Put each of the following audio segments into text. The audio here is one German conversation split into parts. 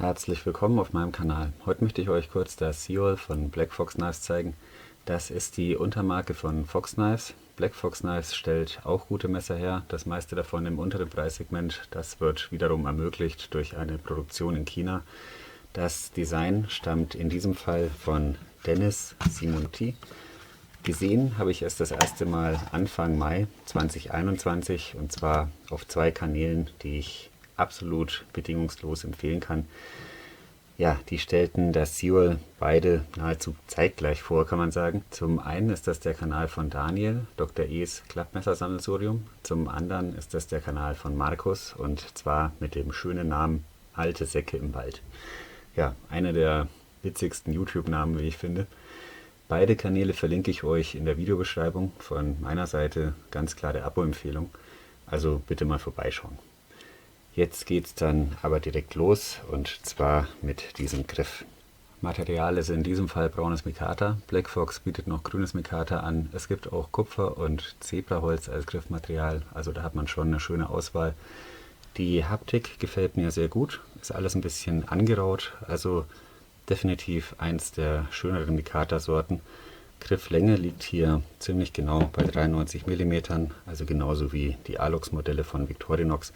Herzlich willkommen auf meinem Kanal. Heute möchte ich euch kurz das Seoul von Black Fox Knives zeigen. Das ist die Untermarke von Fox Knives. Black Fox Knives stellt auch gute Messer her, das meiste davon im unteren Preissegment. Das wird wiederum ermöglicht durch eine Produktion in China. Das Design stammt in diesem Fall von Dennis Simonutti. Gesehen habe ich es das erste Mal Anfang Mai 2021 und zwar auf 2 Kanälen, die ich absolut bedingungslos empfehlen kann. Ja, die stellten das Seoul beide nahezu zeitgleich vor, kann man sagen. Zum einen ist das der Kanal von Daniel, Dr. E's Klappmessersammelsurium. Zum anderen ist das der Kanal von Markus und zwar mit dem schönen Namen Alte Säcke im Wald. Ja, einer der witzigsten YouTube-Namen, wie ich finde. Beide Kanäle verlinke ich euch in der Videobeschreibung. Von meiner Seite ganz klare Abo-Empfehlung. Also bitte mal vorbeischauen. Jetzt geht es dann aber direkt los und zwar mit diesem Griff. Material ist in diesem Fall braunes Mikata. Black Fox bietet noch grünes Mikata an. Es gibt auch Kupfer und Zebraholz als Griffmaterial. Also da hat man schon eine schöne Auswahl. Die Haptik gefällt mir sehr gut. Ist alles ein bisschen angeraut. Also definitiv eins der schöneren Mikata-Sorten. Grifflänge liegt hier ziemlich genau bei 93 mm, also genauso wie die Alox-Modelle von Victorinox.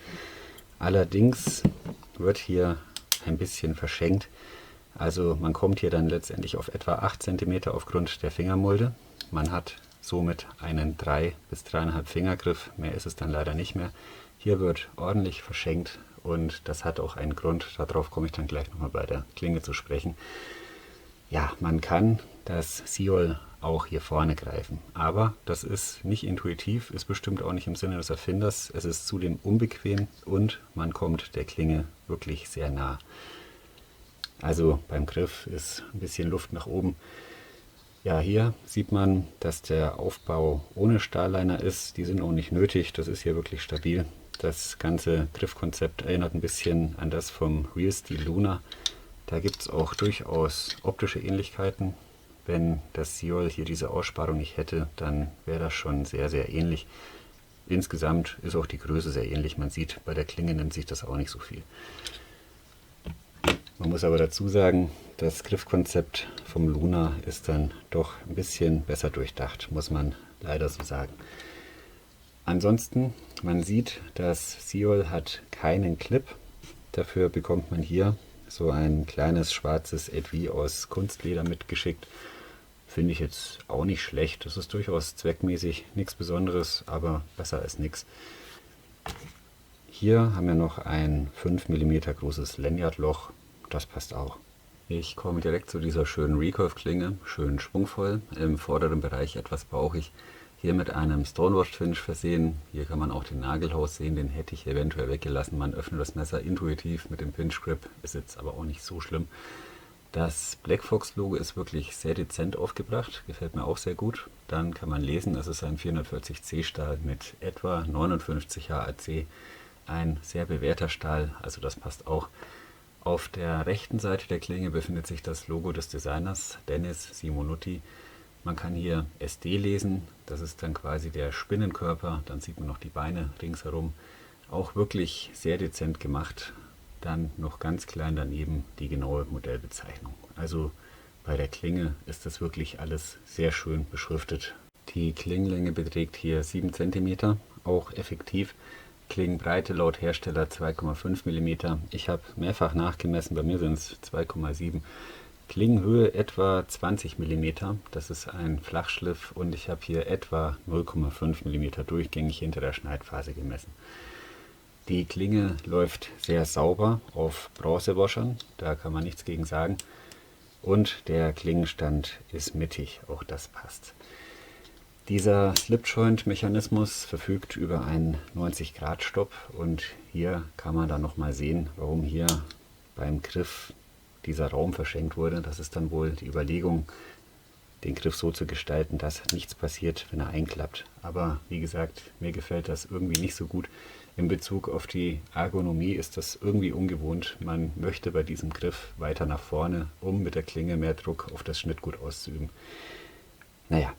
Allerdings wird hier ein bisschen verschenkt. Also man kommt hier dann letztendlich auf etwa 8 cm aufgrund der Fingermulde. Man hat somit einen 3 bis 3,5 Fingergriff, mehr ist es dann leider nicht mehr. Hier wird ordentlich verschenkt. Und das hat auch einen Grund, darauf komme ich dann gleich nochmal bei der Klinge zu sprechen. Ja, man kann das Seoul auch hier vorne greifen, aber das ist nicht intuitiv, ist bestimmt auch nicht im Sinne des Erfinders. Es ist zudem unbequem und man kommt der Klinge wirklich sehr nah. Also beim Griff ist ein bisschen Luft nach oben. Ja, hier sieht man, dass der Aufbau ohne Stahlliner ist. Die sind auch nicht nötig, das ist hier wirklich stabil. Das ganze Griffkonzept erinnert ein bisschen an das vom Real Steel Luna. Da gibt es auch durchaus optische Ähnlichkeiten. Wenn das Seoul hier diese Aussparung nicht hätte, dann wäre das schon sehr, sehr ähnlich. Insgesamt ist auch die Größe sehr ähnlich. Man sieht, bei der Klinge nimmt sich das auch nicht so viel. Man muss aber dazu sagen, das Griffkonzept vom Luna ist dann doch ein bisschen besser durchdacht, muss man leider so sagen. Ansonsten, man sieht, das Seoul hat keinen Clip. Dafür bekommt man hier so ein kleines schwarzes Etui aus Kunstleder mitgeschickt. Finde ich jetzt auch nicht schlecht. Das ist durchaus zweckmäßig, nichts Besonderes, aber besser als nichts. Hier haben wir noch ein 5 mm großes Lanyardloch. Das passt auch. Ich komme direkt zu dieser schönen Recurve-Klinge, schön schwungvoll, im vorderen Bereich etwas bauchig. Hier mit einem Stonewashed-Finish versehen. Hier kann man auch den Nagelhaus sehen, den hätte ich eventuell weggelassen. Man öffnet das Messer intuitiv mit dem Pinch Grip, ist jetzt aber auch nicht so schlimm. Das Black Fox Logo ist wirklich sehr dezent aufgebracht, gefällt mir auch sehr gut. Dann kann man lesen, es ist ein 440C Stahl mit etwa 59 HAC. Ein sehr bewährter Stahl, also das passt auch. Auf der rechten Seite der Klinge befindet sich das Logo des Designers, Dennis Simonutti. Man kann hier SD lesen, das ist dann quasi der Spinnenkörper, dann sieht man noch die Beine ringsherum. Auch wirklich sehr dezent gemacht. Dann noch ganz klein daneben die genaue Modellbezeichnung. Also bei der Klinge ist das wirklich alles sehr schön beschriftet. Die Klingenlänge beträgt hier 7 cm, auch effektiv. Klingenbreite laut Hersteller 2,5 mm. Ich habe mehrfach nachgemessen, bei mir sind es 2,7 mm. Klingenhöhe etwa 20 mm, das ist ein Flachschliff und ich habe hier etwa 0,5 mm durchgängig hinter der Schneidphase gemessen. Die Klinge läuft sehr sauber auf Bronzewaschern, da kann man nichts gegen sagen. Und der Klingenstand ist mittig, auch das passt. Dieser Slip-Joint-Mechanismus verfügt über einen 90-Grad-Stopp und hier kann man dann nochmal sehen, warum hier beim Griff dieser Raum verschenkt wurde. Das ist dann wohl die Überlegung, den Griff so zu gestalten, dass nichts passiert, wenn er einklappt. Aber wie gesagt, mir gefällt das irgendwie nicht so gut. In Bezug auf die Ergonomie ist das irgendwie ungewohnt. Man möchte bei diesem Griff weiter nach vorne, um mit der Klinge mehr Druck auf das Schnittgut auszuüben. Naja,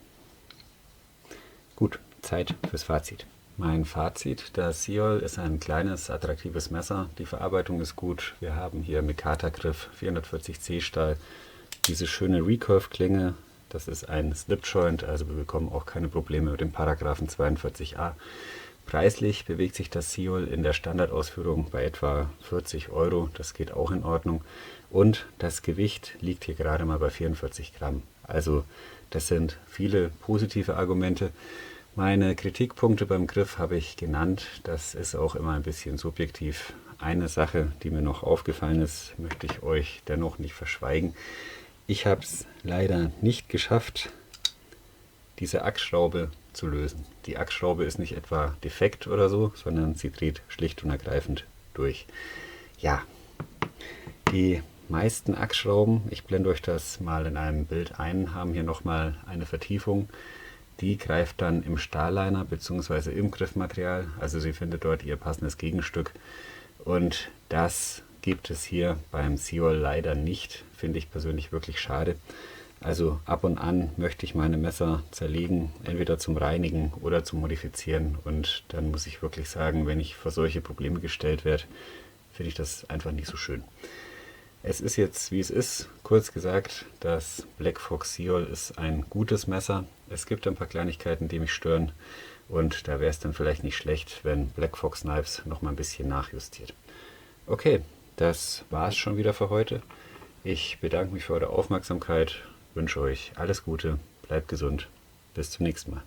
gut, Zeit fürs Fazit. Mein Fazit: Das Seol ist ein kleines, attraktives Messer. Die Verarbeitung ist gut. Wir haben hier Mikata-Griff, 440C Stahl, diese schöne Recurve-Klinge. Das ist ein Slip-Joint, also wir bekommen auch keine Probleme mit dem Paragraphen 42a. Preislich bewegt sich das Seol in der Standardausführung bei etwa 40 Euro. Das geht auch in Ordnung. Und das Gewicht liegt hier gerade mal bei 44 Gramm. Also das sind viele positive Argumente. Meine Kritikpunkte beim Griff habe ich genannt. Das ist auch immer ein bisschen subjektiv. Eine Sache, die mir noch aufgefallen ist, möchte ich euch dennoch nicht verschweigen. Ich habe es leider nicht geschafft, diese Achsschraube zu lösen. Die Achsschraube ist nicht etwa defekt oder so, sondern sie dreht schlicht und ergreifend durch. Ja, die meisten Achsschrauben, ich blende euch das mal in einem Bild ein, haben hier nochmal eine Vertiefung. Die greift dann im Stahlliner bzw. im Griffmaterial, also sie findet dort ihr passendes Gegenstück. Und das gibt es hier beim Seol leider nicht, finde ich persönlich wirklich schade. Also ab und an möchte ich meine Messer zerlegen, entweder zum Reinigen oder zum Modifizieren. Und dann muss ich wirklich sagen, wenn ich vor solche Probleme gestellt werde, finde ich das einfach nicht so schön. Es ist jetzt, wie es ist. Kurz gesagt, das Black Fox Seol ist ein gutes Messer. Es gibt ein paar Kleinigkeiten, die mich stören. Und da wäre es dann vielleicht nicht schlecht, wenn Black Fox Knives noch mal ein bisschen nachjustiert. Okay, das war es schon wieder für heute. Ich bedanke mich für eure Aufmerksamkeit, wünsche euch alles Gute, bleibt gesund, bis zum nächsten Mal.